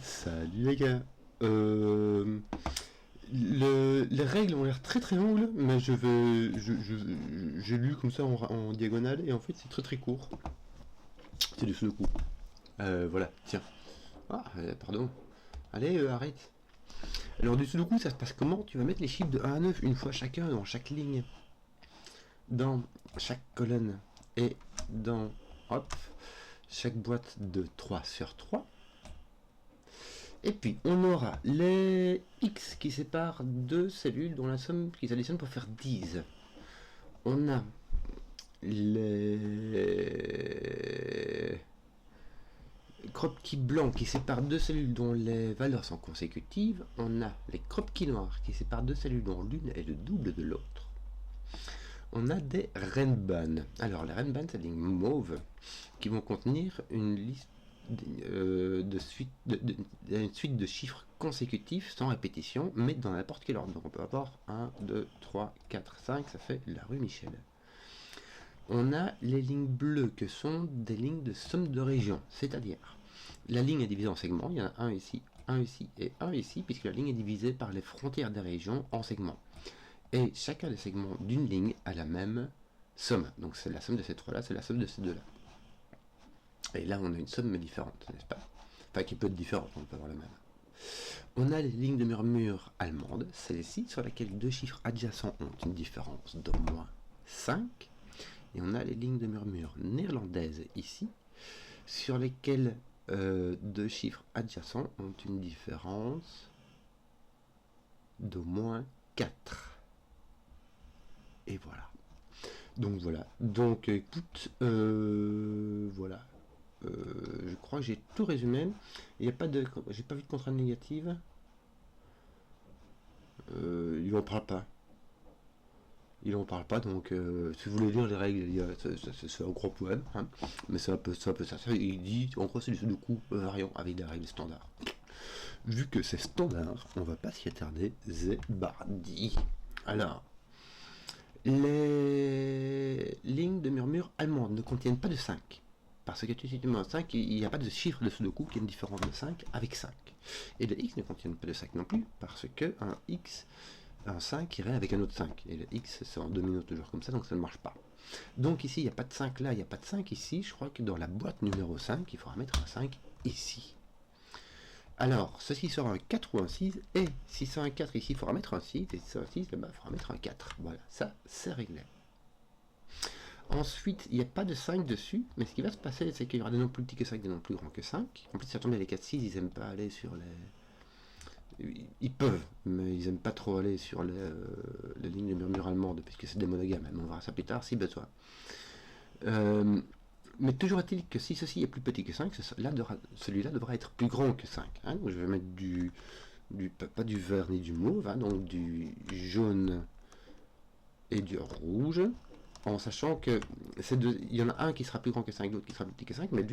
Salut les gars. Les règles ont l'air très très longues, mais j'ai lu comme ça en diagonale et en fait c'est très très court. C'est du Sudoku. Voilà, tiens. Pardon. Allez, arrête. Alors du Sudoku, ça se passe comment? Tu vas mettre les chiffres de 1 à 9 une fois chacun dans chaque ligne, dans chaque colonne et dans, hop, chaque boîte de 3 sur 3. Et puis, on aura les X qui séparent deux cellules dont la somme qu'ils additionnent pour faire 10. On a les Kropki blancs qui séparent deux cellules dont les valeurs sont consécutives. On a les Kropki noirs qui séparent deux cellules dont l'une est le double de l'autre. On a des Renban. Alors, les Renban, c'est des lignes mauves qui vont contenir une liste une suite de chiffres consécutifs sans répétition, mais dans n'importe quel ordre. Donc on peut avoir 1, 2, 3, 4, 5, ça fait la rue Michel. On a les lignes bleues que sont des lignes de somme de région, c'est-à-dire la ligne est divisée en segments, il y en a un ici et un ici, puisque la ligne est divisée par les frontières des régions en segments. Et chacun des segments d'une ligne a la même somme. Donc c'est la somme de ces trois-là, c'est la somme de ces deux-là. Et là, on a une somme différente, n'est-ce pas? Enfin, qui peut être différente, on peut avoir la même. On a les lignes de murmure allemandes, celle-ci, sur laquelle deux chiffres adjacents ont une différence d'au moins 5. Et on a les lignes de murmure néerlandaises, ici, sur lesquelles deux chiffres adjacents ont une différence d'au moins 4. Et voilà. Donc voilà. Donc écoute, voilà. Je crois que j'ai tout résumé. Il n'y a pas de, j'ai pas vu de contrainte négative. Il en parle pas. Il en parle pas. Donc, si vous voulez lire les règles, c'est un gros poème, hein, mais c'est un peu ça. Il dit, en gros, c'est du Sudoku variant avec des règles standards. Vu que c'est standard, on va pas s'y attarder. Zébardi. Alors, les lignes de murmure allemandes ne contiennent pas de 5. Parce que tu mets un 5, il n'y a pas de chiffre de Sudoku qui a une différence de 5 avec 5. Et les X ne contiennent pas de 5 non plus, parce que un X, un 5 irait avec un autre 5. Et le X, c'est en domino toujours comme ça, donc ça ne marche pas. Donc ici, il n'y a pas de 5 là, il n'y a pas de 5 ici. Je crois que dans la boîte numéro 5, il faudra mettre un 5 ici. Alors, ceci sera un 4 ou un 6, et si c'est un 4 ici, il faudra mettre un 6, et si c'est un 6, là-bas, il faudra mettre un 4. Voilà, ça, c'est réglé. Ensuite, il n'y a pas de 5 dessus, mais ce qui va se passer, c'est qu'il y aura des noms plus petits que 5, des noms plus grands que 5. En plus, ça tombe, les 4-6, ils n'aiment pas aller sur les... Ils peuvent, mais ils n'aiment pas trop aller sur les lignes de murmure allemandes, puisque c'est des monogames, mais on verra ça plus tard, si besoin. Mais toujours est-il que si ceci est plus petit que 5, celui-là devra être plus grand que 5. Hein. Donc je vais mettre pas du vert ni du mauve, hein, donc du jaune et du rouge, en sachant que il y en a un qui sera plus grand que 5, l'autre qui sera plus petit que 5, mais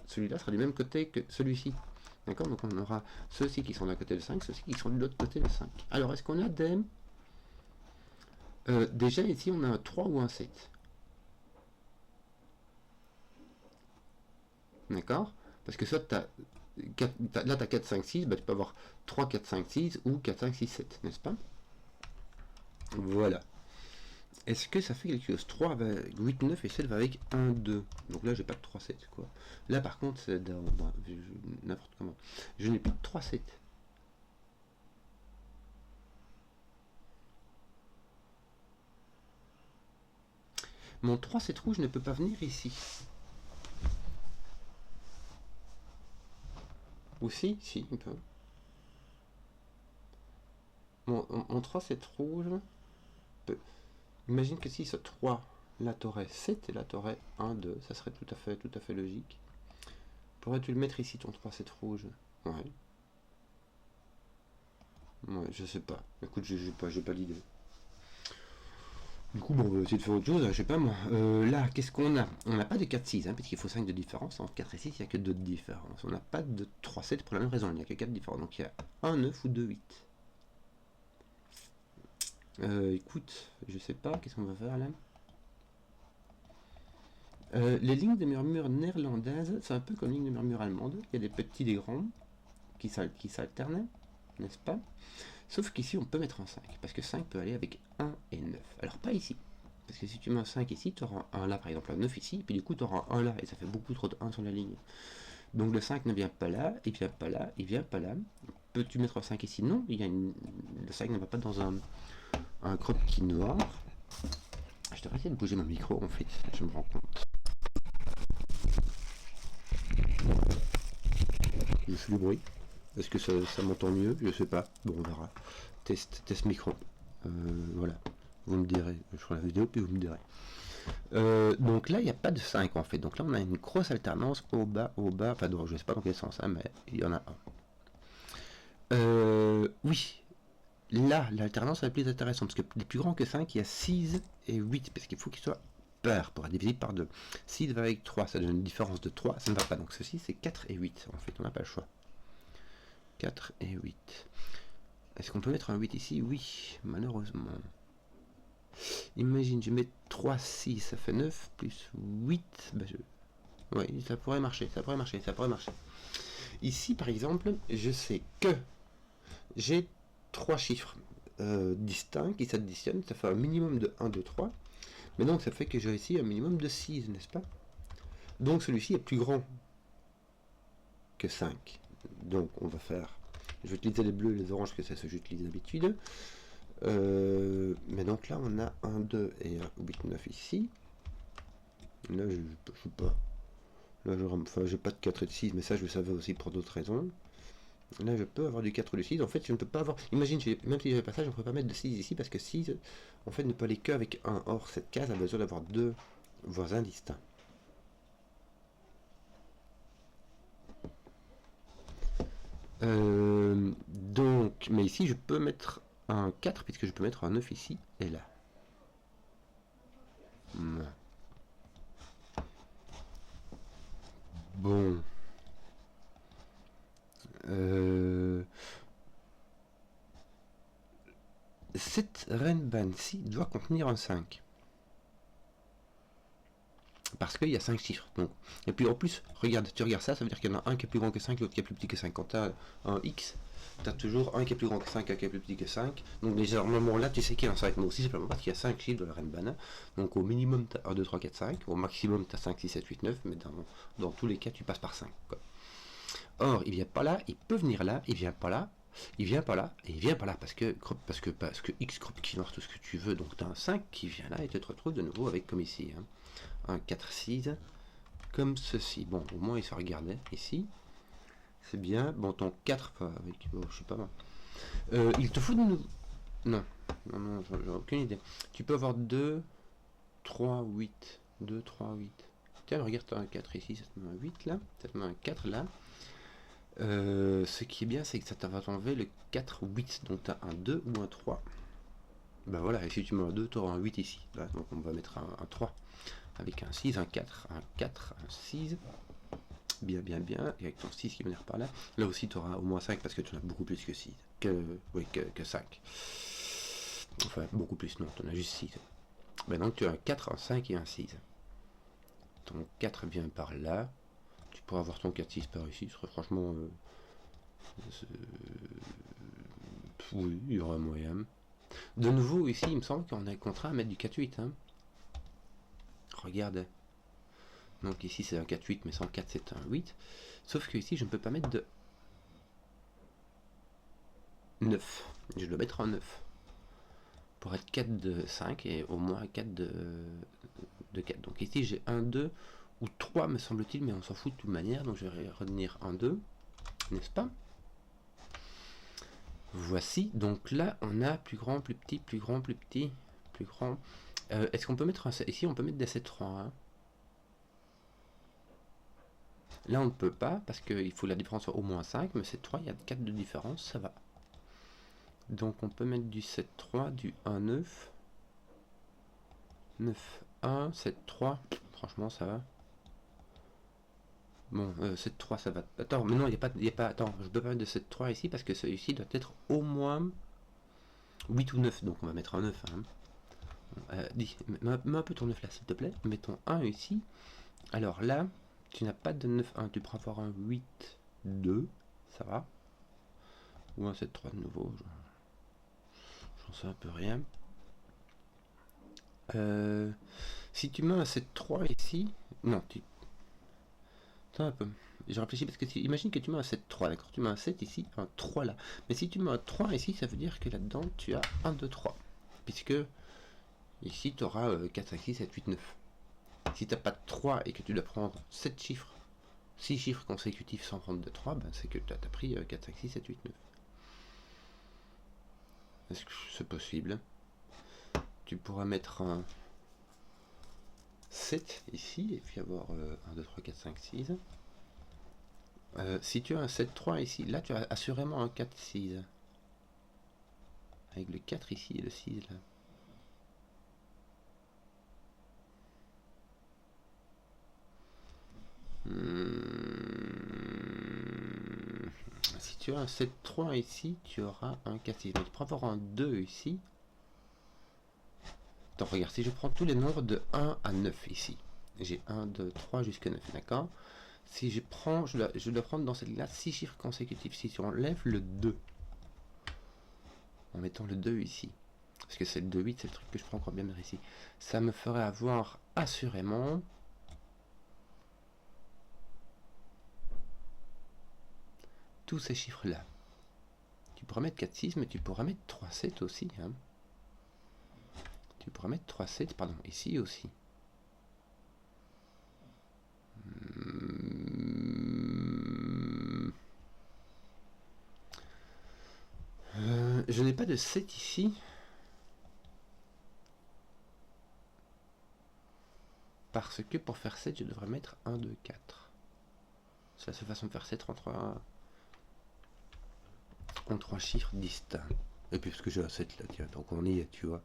celui-là sera du même côté que celui-ci. D'accord? Donc on aura ceux-ci qui sont d'un côté de 5, ceux-ci qui sont de l'autre côté de 5. Alors est-ce qu'on a des... déjà ici on a un 3 ou un 7. D'accord? Parce que soit là tu as 4, 5, 6, bah, tu peux avoir 3, 4, 5, 6 ou 4, 5, 6, 7, n'est-ce pas? Voilà. Est-ce que ça fait quelque chose? 3 avec 8, 9 et 7 va avec 1, 2. Donc là, j'ai pas de 3, 7, quoi. Là, par contre, c'est n'importe comment. Je n'ai pas de 3, 7. Mon 3, 7 rouge ne peut pas venir ici. Ou si, il peut. Mon 3, 7 rouge peut... Imagine que si ce 3, là t'aurais 7 et là t'aurais 1, 2, ça serait tout à fait logique. Pourrais-tu le mettre ici ton 3, 7 rouge? Ouais. Ouais, je sais pas. Écoute, j'ai pas l'idée. Du coup, bon, on va essayer de faire autre chose, je sais pas moi. Là, qu'est-ce qu'on a? On n'a pas de 4, 6, hein, puisqu'il faut 5 de différence. Entre 4 et 6, il n'y a que 2 de différence. On n'a pas de 3, 7 pour la même raison, il n'y a que 4 différences. Donc il y a 1, 9 ou 2, 8. Écoute, je sais pas, qu'est-ce qu'on va faire là? Les lignes de murmure néerlandaises, c'est un peu comme les lignes de murmure allemandes. Il y a des petits, des grands. qui s'alternent, n'est-ce pas? Sauf qu'ici, on peut mettre un 5, parce que 5 peut aller avec 1 et 9. Alors, pas ici. Parce que si tu mets un 5 ici, tu auras un là, par exemple, un 9 ici, et puis du coup, tu auras un là, et ça fait beaucoup trop de 1 sur la ligne. Donc, le 5 ne vient pas là, il vient pas là, il vient pas là. Peux-tu mettre un 5 ici? Non, le 5 ne va pas dans un crop qui noir. Je devrais essayer de bouger mon micro, en fait, je me rends compte. Je fais du bruit. Est-ce que ça m'entend mieux? Je sais pas. Bon, on verra. Test micro. Voilà. Vous me direz. Je ferai la vidéo, puis vous me direz. Donc là, il n'y a pas de 5 en fait. Donc là, on a une grosse alternance au bas. Enfin, je ne sais pas dans quel sens, hein, mais il y en a un. Oui. Là, l'alternance est la plus intéressante. Parce que les plus grands que 5, il y a 6 et 8. Parce qu'il faut qu'ils soient pairs pour être divisible par 2. 6 va avec 3. Ça donne une différence de 3. Ça ne va pas. Donc ceci, c'est 4 et 8. En fait, on n'a pas le choix. 4 et 8. Est-ce qu'on peut mettre un 8 ici? Oui, malheureusement. Imagine, je mets 3, 6, ça fait 9, plus 8. Oui, ça pourrait marcher, ça pourrait marcher. Ici, par exemple, je sais que j'ai 3 chiffres distincts qui s'additionnent. Ça fait un minimum de 1, 2, 3. Mais donc, ça fait que j'ai ici un minimum de 6, n'est-ce pas? Donc, celui-ci est plus grand que 5. Donc, on va faire... Je vais utiliser les bleus et les oranges, que c'est ce que j'utilise d'habitude. Mais donc là, on a un 2 et un 8, 9 ici. Là, je sais pas. Là, j'ai pas de 4 et de 6, mais ça, je le savais aussi pour d'autres raisons. Là, je peux avoir du 4 ou du 6. En fait, je ne peux pas avoir... Imagine, même si j'avais pas ça, je ne pourrais pas mettre de 6 ici, parce que 6, en fait, ne peut aller qu'avec 1. Or, cette case a besoin d'avoir 2 voisins distincts. Donc, mais ici, je peux mettre un 4, puisque je peux mettre un 9 ici et là. Bon. Cette Renban-ci doit contenir un 5. Parce qu'il y a 5 chiffres. Donc. Et puis en plus, regarde, tu regardes ça, ça veut dire qu'il y en a un qui est plus grand que 5, l'autre qui est plus petit que 5. Quand tu as un X, tu as toujours un qui est plus grand que 5, un qui est plus petit que 5. Donc déjà, normalement là, tu sais qu'il y a un 5. Mais aussi simplement parce qu'il y a 5 chiffres de la Renban. Donc au minimum, tu as 1, 2, 3, 4, 5. Au maximum, tu as 5, 6, 7, 8, 9. Mais dans tous les cas, tu passes par 5. Quoi. Or, il vient pas là, il peut venir là, il vient pas là. Il vient pas là, et il vient pas là, parce que X crop qui noir tout ce que tu veux, donc tu as un 5 qui vient là, et tu te retrouves de nouveau avec comme ici, hein, un 4, 6, comme ceci. Bon, au moins il se regardait ici, c'est bien. Bon, ton 4, avec, je sais pas moi. Il te faut de nouveau... Non, j'ai aucune idée. Tu peux avoir 2, 3, 8, 2, 3, 8. Tiens, regarde, tu as un 4 ici, ça te met un 8 là, ça te met un 4 là. Ce qui est bien, c'est que ça va t'enlever le 4, 8. Donc tu as un 2 ou un 3. Ben voilà, et si tu mets un 2, tu auras un 8 ici. Là, donc on va mettre un 3. Avec un 6, un 4, un 4, un 6. Bien, bien, bien. Et avec ton 6 qui venir par là. Là aussi, tu auras au moins 5 parce que tu en as beaucoup plus que 6. Que 5. Enfin, beaucoup plus, non, tu en as juste 6. Ben donc tu as un 4, un 5 et un 6. Ton 4 vient par là. Tu pourras avoir ton 4, 6 par ici. Ce serait franchement... oui, il y aura moyen. De nouveau, ici, il me semble qu'on est contraint à mettre du 4-8. Hein. Regarde. Donc ici, c'est un 4-8, mais sans 4, c'est un 8. Sauf que ici, je ne peux pas mettre de 9. Je dois mettre un 9. Pour être 4 de 5 et au moins 4 de 4. Donc ici, j'ai 1, 2 ou 3, me semble-t-il, mais on s'en fout de toute manière. Donc je vais retenir 1, 2. N'est-ce pas? Voici, donc là on a plus grand, plus petit, plus grand, plus petit, plus grand. Est-ce qu'on peut mettre un... Ici on peut mettre des 7-3. Hein. Là on ne peut pas parce qu'il faut la différence soit au moins 5, mais 7-3, il y a 4 de différence, ça va. Donc on peut mettre du 7-3, du 1-9, 9-1, 7-3, franchement ça va. Bon, 7-3 ça va... Attends, mais non, il n'y a pas... Attends, je peux pas mettre de 7-3 ici parce que celui-ci doit être au moins 8 ou 9, donc on va mettre un 9. Hein. Mets un peu ton 9 là, s'il te plaît. Mets ton 1 ici. Alors là, tu n'as pas de 9, 1. Tu pourras avoir un 8, 2. Ça va. Ou un 7-3 de nouveau. J'en sais un peu rien. Si tu mets un 7-3 ici... Non, tu... Attends un peu. Je réfléchis parce que imagine que tu mets un 7-3, d'accord? Tu mets un 7 ici, un 3 là. Mais si tu mets un 3 ici, ça veut dire que là-dedans, tu as 1, 2, 3. Puisque ici, tu auras 4, 5, 6, 7, 8, 9. Si tu n'as pas de 3 et que tu dois prendre 7 chiffres, 6 chiffres consécutifs sans prendre de 3, ben c'est que tu as pris 4, 5, 6, 7, 8, 9. Est-ce que c'est possible? Tu pourras mettre un 7 ici et puis avoir 1, 2, 3, 4, 5, 6. Si tu as un 7-3 ici, là tu as assurément un 4-6. Avec le 4 ici et le 6 là. Si tu as un 7-3 ici, tu auras un 4-6. Mais tu pourras avoir un 2 ici. Attends, regarde, si je prends tous les nombres de 1 à 9 ici. J'ai 1, 2, 3 jusqu'à 9, d'accord? Si je prends, je dois prendre dans cette ligne-là 6 chiffres consécutifs. Si tu enlèves le 2, en mettant le 2 ici, parce que c'est le 2-8, c'est le truc que je prends encore bien ici, ça me ferait avoir assurément tous ces chiffres-là. Tu pourras mettre 4-6, mais tu pourras mettre 3-7 aussi. Hein. Tu pourras mettre 3-7, pardon, ici aussi. Je n'ai pas de 7 ici. Parce que pour faire 7, je devrais mettre 1, 2, 4. C'est la seule façon de faire 7 en 3 chiffres distincts. Et puis parce que j'ai un 7 là, tiens, donc on y est, tu vois.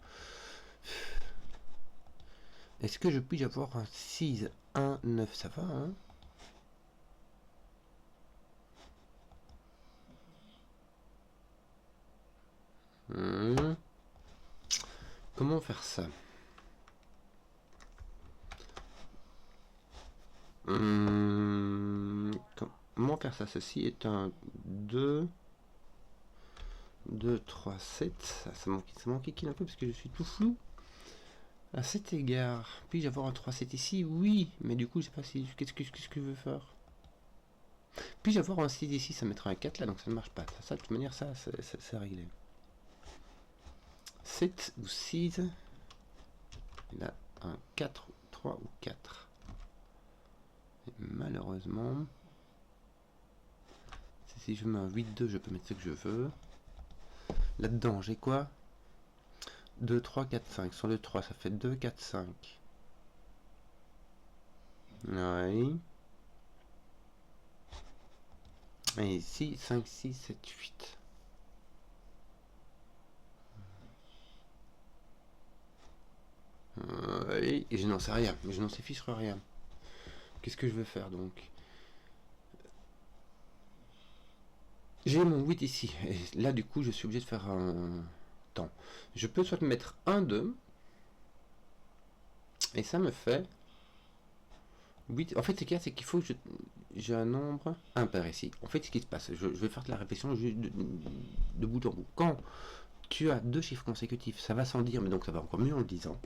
Est-ce que je puis avoir un 6, 1, 9, ça va, hein? Comment faire ça? Comment faire ça? Ceci est un 2, 2, 3, 7. Ça manque qu'il un peu parce que je suis tout flou. À cet égard, puis-je avoir un 3, 7 ici? Oui, mais du coup, je sais pas si. Qu'est-ce que je veux faire? Puis-je avoir un 6 ici? Ça mettra un 4 là, donc ça ne marche pas. Ça, de toute manière, ça, c'est réglé. 7 ou 6. Il a un 4, 3 ou 4. Et malheureusement, si je mets un 8, 2, je peux mettre ce que je veux. Là-dedans, j'ai quoi? 2, 3, 4, 5. Sur le 3, ça fait 2, 4, 5. Oui. Et ici, 5, 6, 7, 8. Et je n'en sais rien. Je n'en sais fiche rien. Qu'est-ce que je veux faire donc? J'ai mon 8 ici. Et là, du coup, je suis obligé de faire un temps. Je peux soit mettre 1, 2. Et ça me fait 8. En fait, ce qu'il y a, c'est qu'il faut que j'ai un nombre impair ici. En fait, ce qui se passe, je vais faire de la réflexion de bout en bout. Quand tu as 2 chiffres consécutifs, ça va sans dire, mais donc ça va encore mieux en le disant.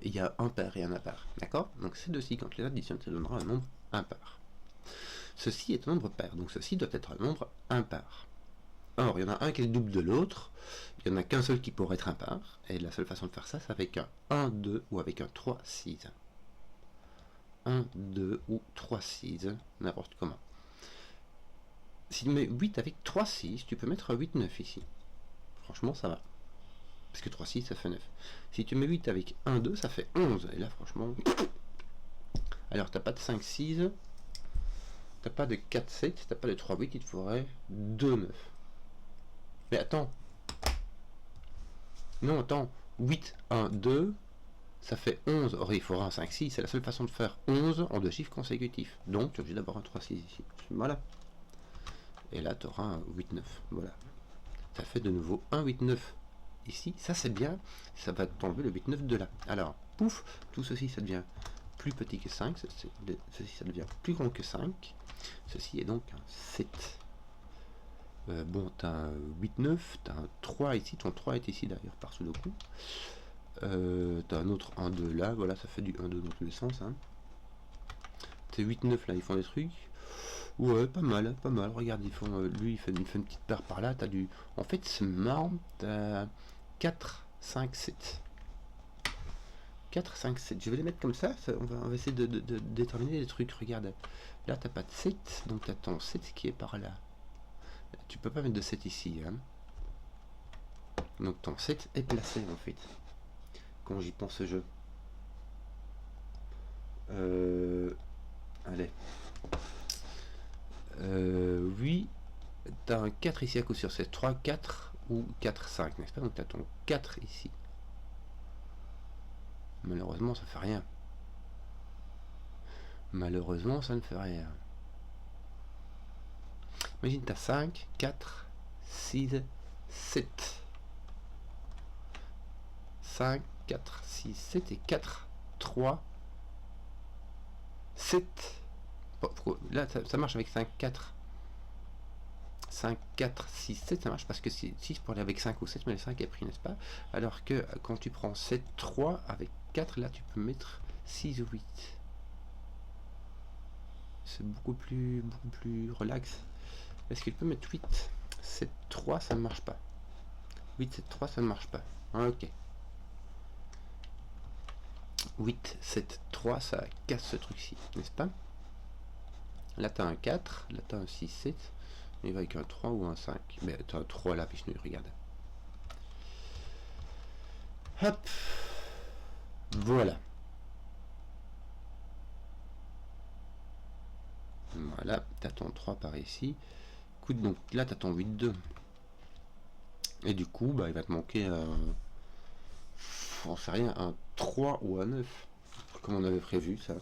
Il y a un pair et un impair. D'accord? Donc ces deux-ci, quand tu les additionnes, ça donnera un nombre impair. Ceci est un nombre pair, donc ceci doit être un nombre impair. Or, il y en a un qui est le double de l'autre, il n'y en a qu'un seul qui pourrait être impair, et la seule façon de faire ça, c'est avec un 1, 2 ou avec un 3, 6. 1, 2 ou 3, 6, n'importe comment. Si tu mets 8 avec 3, 6, tu peux mettre un 8, 9 ici. Franchement, ça va. Parce que 3, 6, ça fait 9. Si tu mets 8 avec 1, 2, ça fait 11. Et là, franchement... Alors, t'as pas de 5, 6. T'as pas de 4, 7. T'as pas de 3, 8. Il te faudrait 2, 9. Mais attends. Non, attends. 8, 1, 2. Ça fait 11. Or, il faudra un 5, 6. C'est la seule façon de faire 11 en 2 chiffres consécutifs. Donc, tu es obligé d'avoir un 3, 6 ici. Voilà. Et là, tu auras un 8, 9. Voilà. Ça fait de nouveau un 8, 9. Ici, ça c'est bien, ça va t'enlever le 8, 9 de là. Alors, pouf, tout ceci, ça devient plus petit que 5, ceci, ça devient plus grand que 5. Ceci est donc un 7. Bon, t'as un 8-9, t'as un 3 ici, ton 3 est ici d'ailleurs par Sudoku. T'as un autre 1-2 là, voilà, ça fait du 1-2 dans tous les sens. Hein. Tes 8-9 là, ils font des trucs. Ouais, pas mal, pas mal. Regarde, ils font, lui, il fait une petite paire par là. T'as du. En fait, c'est marrant, t'as 4, 5, 7. 4, 5, 7. Je vais les mettre comme ça, on va essayer de déterminer les trucs. Regarde, là, t'as pas de 7, donc t'as ton 7 qui est par là. Tu peux pas mettre de 7 ici. Hein. Donc ton 7 est placé, en fait. Quand j'y pense ce jeu. Allez. Oui, t'as un 4 ici à coup sûr. C'est 3, 4 ou 4, 5, n'est-ce pas? Donc t'as ton 4 ici. Malheureusement, ça fait rien. Malheureusement, ça ne fait rien. Imagine, t'as 5, 4, 6, 7. 5, 4, 6, 7 et 4, 3, 7. Bon, là, ça marche avec 5, 4. 5, 4, 6, 7, ça marche parce que 6 pour aller avec 5 ou 7, mais le 5 est pris, n'est-ce pas? Alors que quand tu prends 7, 3 avec 4, là, tu peux mettre 6 ou 8. C'est beaucoup plus relax. Est-ce qu'il peut mettre 8? 7, 3, ça ne marche pas. 8, 7, 3, ça ne marche pas. Ok. 8, 7, 3, ça casse ce truc-ci, n'est-ce pas? Là, tu as un 4, là, tu as un 6, 7. Il va avec un 3 ou un 5. Mais tu as un 3 là, puis je regarde. Hop. Voilà. Voilà, tu as ton 3 par ici. Écoute, donc là, tu as ton 8-2. Et du coup, bah, il va te manquer un... On sait rien, un 3 ou un 9. Comme on avait prévu, ça.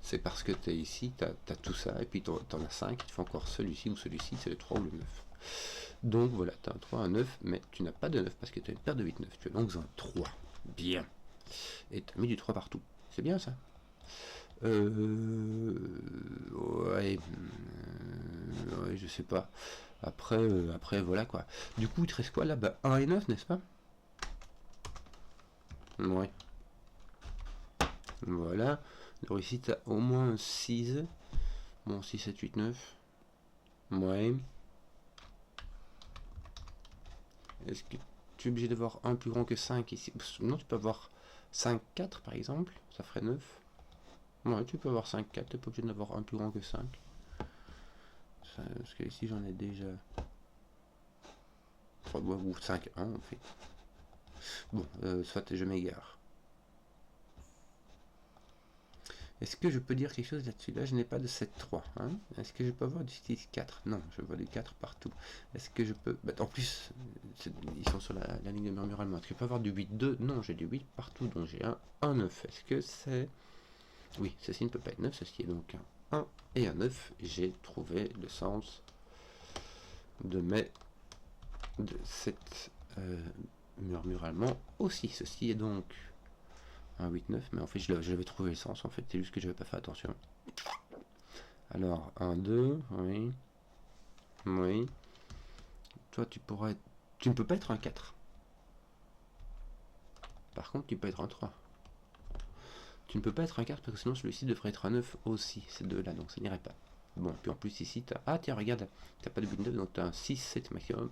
C'est parce que tu es ici, tu as tout ça, et puis tu en as 5, il te faut encore celui-ci ou celui-ci, c'est le 3 ou le 9. Donc voilà, tu as un 3, un 9, mais tu n'as pas de 9 parce que tu as une paire de 8-9. Tu as donc un 3. Bien. Et tu as mis du 3 partout. C'est bien ça. Ouais, je sais pas. Après, voilà quoi. Du coup, il te reste quoi là? Bah, 1 et 9, n'est-ce pas? Ouais. Voilà. Alors ici, tu as au moins un 6. Bon, 6, 7, 8, 9. Ouais. Est-ce que tu es obligé d'avoir un plus grand que 5 ici? Non, tu peux avoir 5, 4 par exemple. Ça ferait 9. Ouais, tu peux avoir 5, 4. Tu n'es pas obligé d'avoir un plus grand que 5. Ça, parce que ici, j'en ai déjà... ou 5, 1 en fait. Bon, soit je m'égare. Est-ce que je peux dire quelque chose là-dessus? Là, je n'ai pas de 7-3. Hein. Est-ce que je peux avoir du 6-4? Non, je vois du 4 partout. Est-ce que je peux... Bah, en plus, ils sont sur la ligne de murmure allemand. Est-ce que je peux avoir du 8-2? Non, j'ai du 8 partout. Donc j'ai un 9. Est-ce que c'est... Oui, ceci ne peut pas être 9. Ceci est donc un 1 et un 9. J'ai trouvé le sens de cette murmure allemand aussi. Ceci est donc... un 8-9, mais en fait je l'avais trouvé le sens, en fait c'est juste que j'avais pas fait attention. Alors 1, 2, oui. Oui. Toi tu pourrais... Tu ne peux pas être un 4. Par contre tu peux être un 3. Tu ne peux pas être un 4 parce que sinon celui-ci devrait être un 9 aussi, ces deux là, donc ça n'irait pas. Bon, puis en plus ici t'as... Ah tiens regarde, t'as pas de 8-9, donc t'as un 6-7 maximum.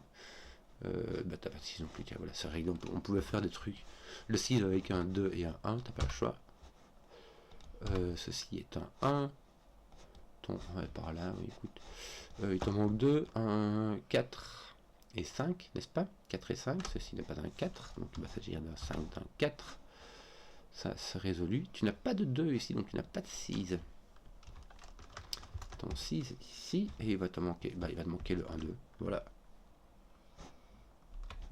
Bah t'as pas de 6 non plus, tiens voilà, c'est réglé, on pouvait faire des trucs. Le 6 avec un 2 et un 1, t'as pas le choix. Ceci est un 1. Ton, ouais, par là, oui, écoute. Il t'en manque 2, 1, 4 et 5, n'est-ce pas? 4 et 5, ceci n'est pas un 4, donc il va s'agir d'un 5, d'un 4. Ça c'est résolu. Tu n'as pas de 2 ici, donc tu n'as pas de 6. Ton 6 est ici, et il va te manquer, bah, il va te manquer le 1, 2, voilà.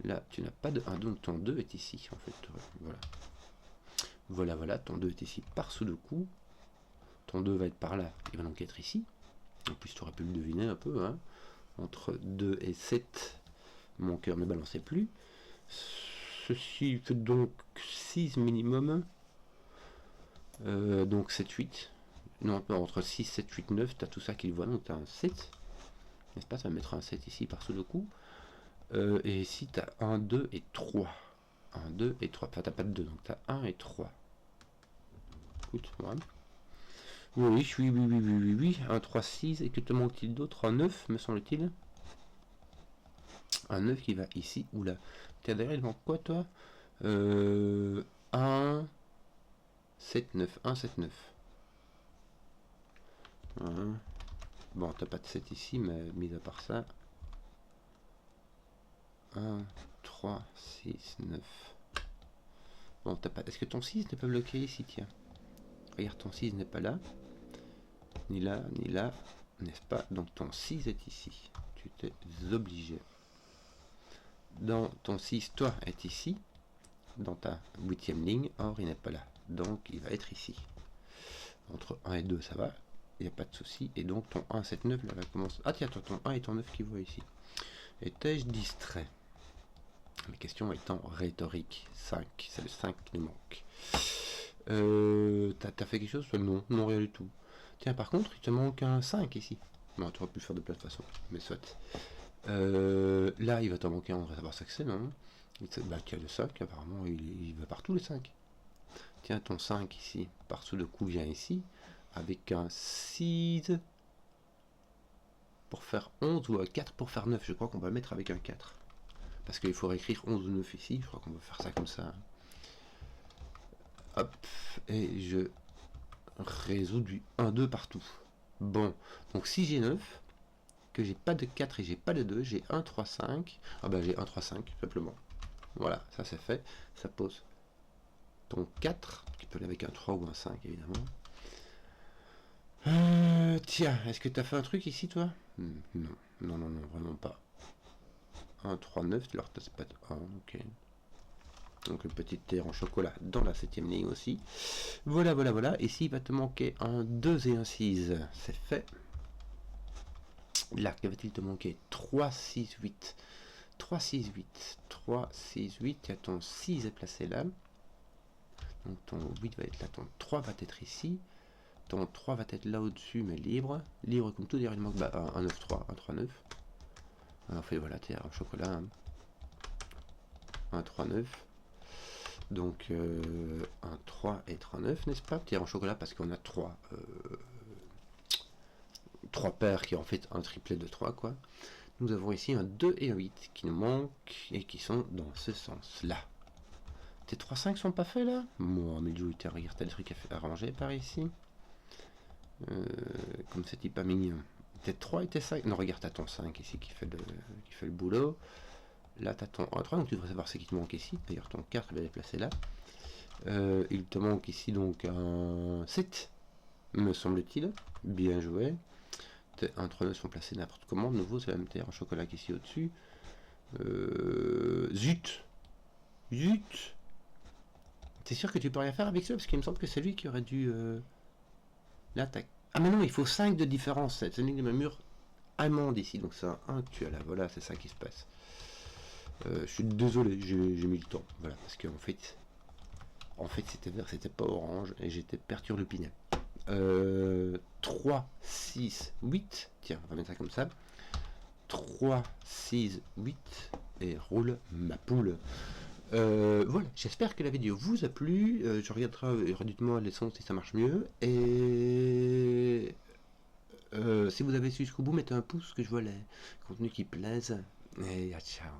Là, tu n'as pas de 1, donc ton 2 est ici, en fait, voilà. Voilà, voilà, ton 2 est ici par Sudoku. Ton 2 va être par là, il va donc être ici. En plus, tu aurais pu le deviner un peu, hein. Entre 2 et 7, mon cœur ne balançait plus. Ceci fait donc 6 minimum. Donc 7, 8. Non, entre 6, 7, 8, 9, tu as tout ça qui le voit, donc tu as un 7. n'est-ce pas? Ça va mettre un 7 ici par sous le coup. Et ici, tu as 1, 2 et 3. 1, 2 et 3. Enfin, tu n'as pas de 2, donc tu as 1 et 3. Écoute, voilà. Oui, oui. 1, 3, 6. Et que te manque-t-il d'autre? Un 9, me semble-t-il. Un 9 qui va ici ou là. Tiens, derrière, il manque quoi, toi? 1, 7, 9. 1, 7, 9. Bon, t'as pas de 7 ici, mais mis à part ça. 1, 3, 6, 9. Bon, t'as pas. Est-ce que ton 6 n'est pas bloqué ici? Tiens. Regarde, ton 6 n'est pas là. Ni là, n'est-ce pas? Donc ton 6 est ici. Tu t'es obligé. Dans ton 6, toi, est ici. Dans ta 8e ligne. Or, il n'est pas là. Donc, il va être ici. Entre 1 et 2, ça va. Il n'y a pas de souci. Et donc, ton 1, 7, 9, là, va commencer. Ah, tiens, ton 1 et ton 9 qui voient ici. Étais-je distrait? La question étant rhétorique. 5. C'est le 5 qui nous manque. T'as fait quelque chose? Non, non, rien du tout. Tiens, par contre, il te manque un 5 ici. Bon, tu aurais pu faire de plein de façon, mais soit. Là, il va t'en manquer un, on va savoir ça que c'est, non? Bah, tu as le 5, apparemment, il va partout, le 5. Tiens, ton 5 ici, par sous le coup, vient ici, avec un 6 pour faire 11 ou un 4 pour faire 9. Je crois qu'on va le mettre avec un 4. Parce qu'il faudrait écrire 11 ou 9 ici, je crois qu'on va faire ça comme ça. Hop, et je résous du 1-2 partout. Bon, donc si j'ai 9, que j'ai pas de 4 et j'ai pas de 2, j'ai 1, 3, 5. Ah bah j'ai 1, 3, 5, simplement. Voilà, ça c'est fait. Ça pose ton 4, qui peut aller avec un 3 ou un 5, évidemment. Tiens, est-ce que tu as fait un truc ici, toi? Non, vraiment pas. 1, 3, 9, alors t'as pas de 1, ok. Donc une petite terre en chocolat dans la 7e ligne aussi. Voilà. Ici, il va te manquer un 2 et un 6. C'est fait. Là, que va-t-il te manquer? 3, 6, 8. 3, 6, 8. 3, 6, 8. Il y a ton 6 est placé là. Donc ton 8 va être là. Ton 3 va être ici. Ton 3 va être là au-dessus, mais libre. Libre comme tout. D'ailleurs, il manque un 9, 3. Un 3, 9. Alors, fait voilà, terre en chocolat. Hein. Un 3, 9. Donc, un 3 et 39, n'est-ce pas? Tiers en chocolat parce qu'on a 3 paires qui est en fait un triplet de 3, quoi. Nous avons ici un 2 et un 8 qui nous manquent et qui sont dans ce sens-là. Tes 3, 5 sont pas faits là? Moi, mais regarde, t'as des trucs à ranger par ici. Comme c'est pas mignon. Tes 3 et tes 5. Non, regarde, t'as ton 5 ici qui fait le boulot. Là, tu as ton 1, 3, donc tu devrais savoir ce qui te manque ici. D'ailleurs, ton 4 va être placé là. Il te manque ici donc un 7, me semble-t-il. Bien joué. Tes 1, 3, 9 sont placés n'importe comment. De nouveau, c'est la même terre en chocolat qu'ici au-dessus. Zut. T'es sûr que tu peux rien faire avec ça? Parce qu'il me semble que c'est lui qui aurait dû... l'attaque. Ah mais non, il faut 5 de différence. C'est une ligne de ma mur allemande ici. Donc c'est un 1 que tu as là. Voilà, c'est ça qui se passe. Je suis désolé, j'ai mis le temps. Voilà, parce qu'en fait c'était vert, c'était pas orange, et j'étais perturlupiné. 3, 6, 8. Tiens, on va mettre ça comme ça. 3, 6, 8. Et roule ma poule. Voilà, j'espère que la vidéo vous a plu. Je regarderai, redites-moi les sons si ça marche mieux. Et si vous avez su jusqu'au bout, mettez un pouce, que je vois les contenus qui plaisent. Et ciao.